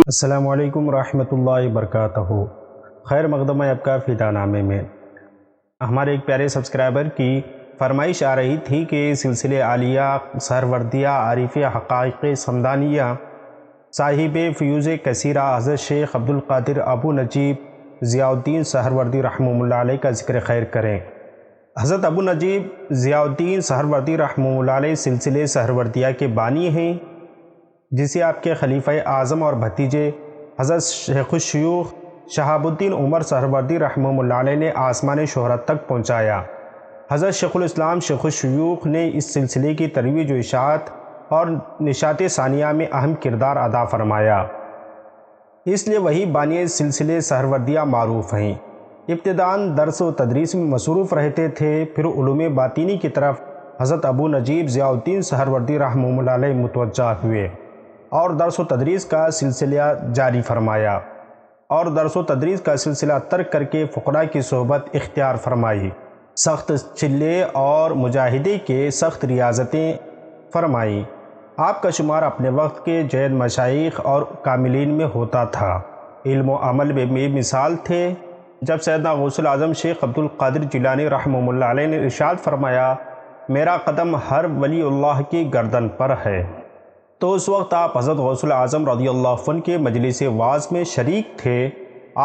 السلام علیکم ورحمۃ اللہ وبرکاتہ۔ خیر مقدم ہے آپ کا فدا نامے میں۔ ہمارے ایک پیارے سبسکرائبر کی فرمائش آ رہی تھی کہ سلسلے عالیہ سہروردیہ عارف حقائق سمدانیہ صاحب فیوز کثیرہ حضرت شیخ عبدالقادر ابو نجیب ضیاء الدین سہروردی رحمہ اللہ علیہ کا ذکر خیر کریں۔ حضرت ابو نجیب ضیاء الدین سہروردی رحمہ اللہ علیہ سلسلے سہروردیہ کے بانی ہیں، جسے آپ کے خلیفہ اعظم اور بھتیجے حضرت شیخ الشیوخ شہاب الدین عمر سہروردی رحمہ اللہ علیہ نے آسمان شہرت تک پہنچایا۔ حضرت شیخ الاسلام شیخ الشیوخ نے اس سلسلے کی ترویج و اشاعت اور نشاط ثانیہ میں اہم کردار ادا فرمایا، اس لیے وہی بانی سلسلے سہروردیہ معروف ہیں۔ ابتداءً درس و تدریس میں مصروف رہتے تھے، پھر علوم باطنی کی طرف حضرت ابو نجیب ضیاء الدین سہروردی رحمہ اللہ علیہ متوجہ ہوئے اور درس و تدریس کا سلسلہ جاری فرمایا، اور درس و تدریس کا سلسلہ ترک کر کے فقراء کی صحبت اختیار فرمائی، سخت چلے اور مجاہدے کے سخت ریاضتیں فرمائیں۔ آپ کا شمار اپنے وقت کے جید مشائخ اور کاملین میں ہوتا تھا، علم و عمل میں بے مثال تھے۔ جب سیدنا غوث الاعظم شیخ عبدالقادر جیلانی رحمہ اللہ علیہ نے ارشاد فرمایا، میرا قدم ہر ولی اللہ کی گردن پر ہے، تو اس وقت آپ حضرت غوث الاعظم رضی اللہ عنہ کے مجلس وعظ میں شریک تھے۔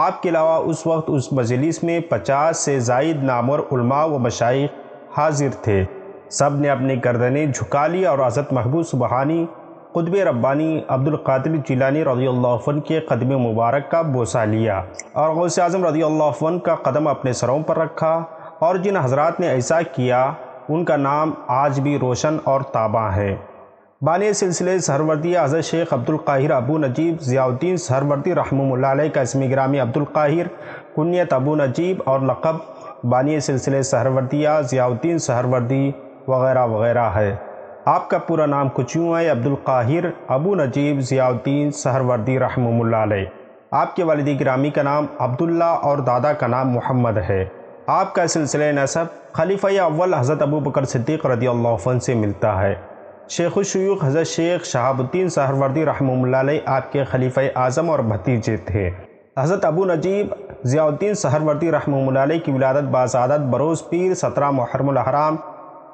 آپ کے علاوہ اس وقت اس مجلس میں 50 سے زائد نامور علماء و مشائخ حاضر تھے۔ سب نے اپنی گردنیں جھکا لی اور حضرت محبوب سبحانی قطب ربانی عبدالقادر جیلانی رضی اللہ عنہ کے قدم مبارک کا بوسہ لیا اور غوث اعظم رضی اللہ عنہ کا قدم اپنے سروں پر رکھا، اور جن حضرات نے ایسا کیا ان کا نام آج بھی روشن اور تاباں ہے۔ بانی سلسلے سہروردیہ حضرت شیخ عبدالقاہر ابو نجیب ضیاء الدین سہروردی رحمہ اللہ علیہ کا اسم گرامی عبدالقاہر، کنیت ابو نجیب اور لقب بانی سلسلے سہروردیہ ضیاء الدین سہروردی وغیرہ وغیرہ ہے۔ آپ کا پورا نام کچھ یوں ہے: عبدالقاہر ابو نجیب ضیاء الدین سہروردی رحمہ اللہ علیہ۔ آپ کے والد گرامی کا نام عبداللہ اور دادا کا نام محمد ہے۔ آپ کا سلسلہ نسب خلیفہ اول حضرت ابو بکر صدیق رضی اللہ عنہ سے ملتا ہے۔ شیخ الشیوخ حضرت شیخ شہاب الدین سہروردی رحمہ اللہ علیہ آپ کے خلیفہ اعظم اور بھتیجے تھے۔ حضرت ابو نجیب ضیاء الدین سہروردی رحمہ اللہ علیہ کی ولادت باسعادت بروز پیر 17 محرم الحرام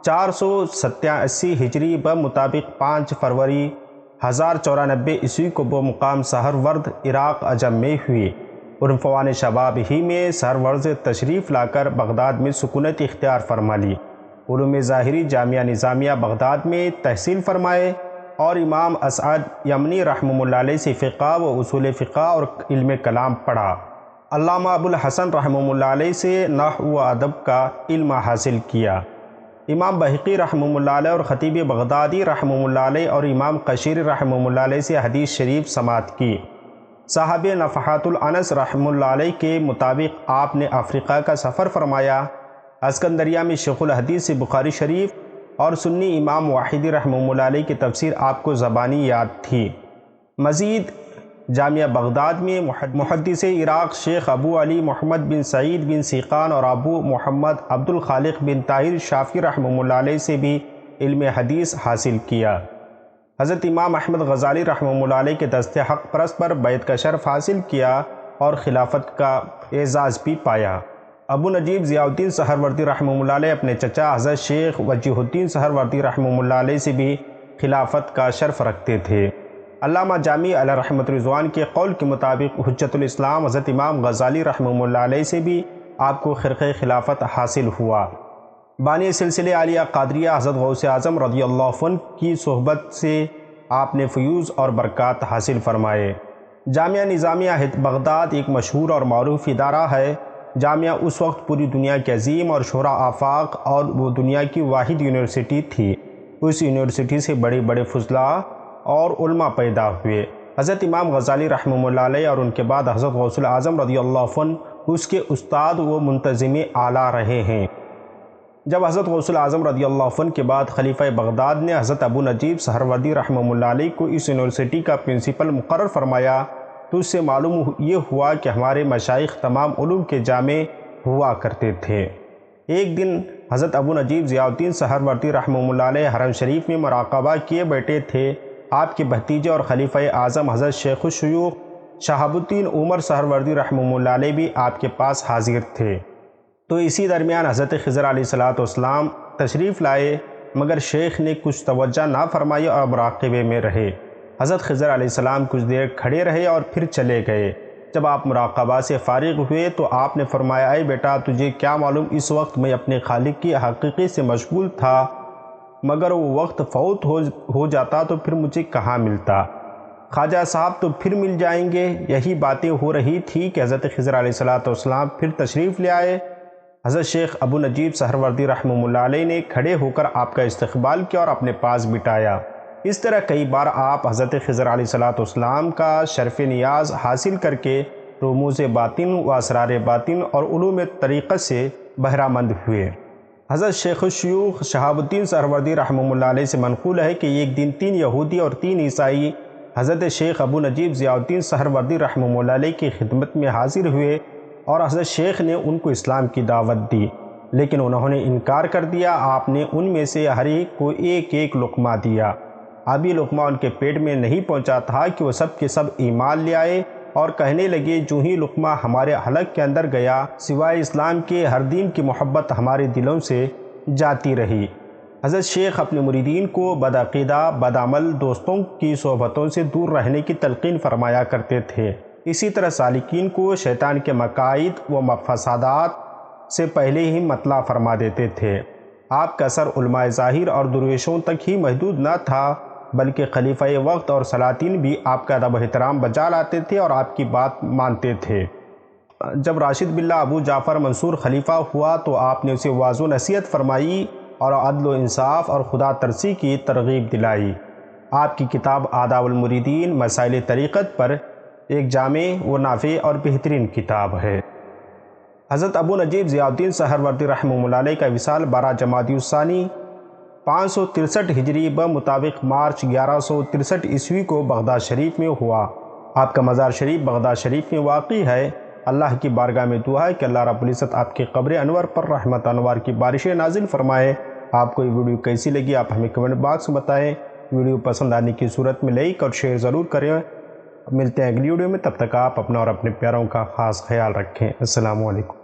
487 ہجری بمطابق 5 فروری 1094 عیسوی کو بمقام سہرورد عراق عجم میں ہوئی۔ عنفوان شباب ہی میں سہرورد تشریف لا کر بغداد میں سکونت اختیار فرما لی۔ علوم ظاہری جامعہ نظامیہ بغداد میں تحصیل فرمائے اور امام اسعد یمنی رحمہ اللہ علیہ سے فقہ و اصول فقہ اور علم کلام پڑھا۔ علامہ ابو الحسن رحمہ اللہ علیہ سے نحو و ادب کا علم حاصل کیا۔ امام بہقی رحمہ اللہ علیہ اور خطیب بغدادی رحمہ اللہ علیہ اور امام قشیری رحمہ اللہ علیہ سے حدیث شریف سماعت کی۔ صاحب نفحات الانس رحمہ اللہ علیہ کے مطابق آپ نے افریقہ کا سفر فرمایا۔ اسکندریہ میں شیخ الحدیث سے بخاری شریف اور سنی امام واحدی رحمہ اللہ علیہ کی تفسیر آپ کو زبانی یاد تھی۔ مزید جامعہ بغداد میں محدث عراق شیخ ابو علی محمد بن سعید بن سیقان اور ابو محمد عبد الخالق بن طاہر شافعی رحمہ اللہ علیہ سے بھی علم حدیث حاصل کیا۔ حضرت امام احمد غزالی رحمہ اللہ علیہ کے دست حق پرست پر بیعت کا شرف حاصل کیا اور خلافت کا اعزاز بھی پایا۔ ابو نجیب ضیاء الدین سہروردی رحمہ اللہ علیہ اپنے چچا حضرت شیخ وجیہ الدین سہروردی رحمہ اللہ علیہ سے بھی خلافت کا شرف رکھتے تھے۔ علامہ جامی علیہ رحمت رضوان کے قول کے مطابق حجت الاسلام حضرت امام غزالی رحمہ اللہ علیہ سے بھی آپ کو خرقہ خلافت حاصل ہوا۔ بانی سلسلے عالیہ قادریہ حضرت غوث اعظم رضی اللہ عنہ کی صحبت سے آپ نے فیوز اور برکات حاصل فرمائے۔ جامعہ نظامیہ بغداد ایک مشہور اور معروف ادارہ ہے۔ جامعہ اس وقت پوری دنیا کے عظیم اور شہرا آفاق اور وہ دنیا کی واحد یونیورسٹی تھی۔ اس یونیورسٹی سے بڑے بڑے فضلاء اور علماء پیدا ہوئے۔ حضرت امام غزالی رحمہ اللہ علیہ اور ان کے بعد حضرت غوث الاعظم رضی اللہ عنہ اس کے استاد و منتظم اعلیٰ رہے ہیں۔ جب حضرت غوث الاعظم رضی اللہ عنہ کے بعد خلیفہ بغداد نے حضرت ابو نجیب سہروردی رحمہ اللہ علیہ کو اس یونیورسٹی کا پرنسپل مقرر فرمایا تو اس سے معلوم یہ ہوا کہ ہمارے مشائخ تمام علوم کے جامع ہوا کرتے تھے۔ ایک دن حضرت ابو نجیب ضیاء الدین سہروردی رحمہ اللہ علیہ حرم شریف میں مراقبہ کیے بیٹھے تھے۔ آپ کے بھتیجے اور خلیفہ اعظم حضرت شیخ الشیوخ شہاب الدین عمر سہروردی رحمہ اللہ علیہ بھی آپ کے پاس حاضر تھے۔ تو اسی درمیان حضرت خضر علیہ السلام تشریف لائے، مگر شیخ نے کچھ توجہ نہ فرمائی اور مراقبے میں رہے۔ حضرت خضر علیہ السلام کچھ دیر کھڑے رہے اور پھر چلے گئے۔ جب آپ مراقبہ سے فارغ ہوئے تو آپ نے فرمایا، اے بیٹا، تجھے کیا معلوم اس وقت میں اپنے خالق کی حقیقی سے مشغول تھا، مگر وہ وقت فوت ہو جاتا تو پھر مجھے کہاں ملتا؟ خواجہ صاحب تو پھر مل جائیں گے۔ یہی باتیں ہو رہی تھی کہ حضرت خضر علیہ السلام پھر تشریف لے آئے۔ حضرت شیخ ابو نجیب سہروردی رحمہ اللہ علیہ نے کھڑے ہو کر آپ کا استقبال کیا اور اپنے پاس بٹھایا۔ اس طرح کئی بار آپ حضرت خضر علیہ السلام کا شرف نیاز حاصل کر کے رموز باطن و اسرار باطن اور علوم طریقت سے بہرہ مند ہوئے۔ حضرت شیخ الشیوخ شہاب الدین سہروردی رحمہ اللہ علیہ سے منقول ہے کہ ایک دن 3 یہودی اور 3 عیسائی حضرت شیخ ابو نجیب ضیاء الدین سہروردی رحمہ اللہ علیہ کی خدمت میں حاضر ہوئے اور حضرت شیخ نے ان کو اسلام کی دعوت دی، لیکن انہوں نے انکار کر دیا۔ آپ نے ان میں سے ہر ایک کو ایک ایک لقمہ دیا۔ اب یہ لقمہ ان کے پیٹ میں نہیں پہنچا تھا کہ وہ سب کے سب ایمان لے آئے اور کہنے لگے، جو ہی لقمہ ہمارے حلق کے اندر گیا، سوائے اسلام کے ہر دین کی محبت ہمارے دلوں سے جاتی رہی۔ حضرت شیخ اپنے مریدین کو بدعقیدہ، بدعمل دوستوں کی صحبتوں سے دور رہنے کی تلقین فرمایا کرتے تھے۔ اسی طرح سالکین کو شیطان کے مقاصد و فسادات سے پہلے ہی مطلع فرما دیتے تھے۔ آپ کا اثر علماء ظاہر اور درویشوں تک ہی محدود نہ تھا، بلکہ خلیفہ وقت اور سلاطین بھی آپ کا ادب و احترام بجا لاتے تھے اور آپ کی بات مانتے تھے۔ جب راشد باللہ ابو جعفر منصور خلیفہ ہوا تو آپ نے اسے واعظ و نصیحت فرمائی اور عدل و انصاف اور خدا ترسی کی ترغیب دلائی۔ آپ کی کتاب آداب المریدین مسائل طریقت پر ایک جامع و نافع اور بہترین کتاب ہے۔ حضرت ابو نجیب ضیاء الدین سہروردی رحمہ اللہ علیہ کا وصال 12 جمادی الثانی 563 ہجری بمطابق مارچ 1163 عیسوی کو بغداد شریف میں ہوا۔ آپ کا مزار شریف بغداد شریف میں واقع ہے۔ اللہ کی بارگاہ میں دعا ہے کہ اللہ رب العزت آپ کے قبر انور پر رحمت انوار کی بارشیں نازل فرمائے۔ آپ کو یہ ویڈیو کیسی لگی آپ ہمیں کمنٹ باکس میں بتائیں۔ ویڈیو پسند آنے کی صورت میں لائک اور شیئر ضرور کریں۔ ملتے ہیں اگلی ویڈیو میں، تب تک آپ اپنا اور اپنے پیاروں کا خاص خیال رکھیں۔ السلام علیکم۔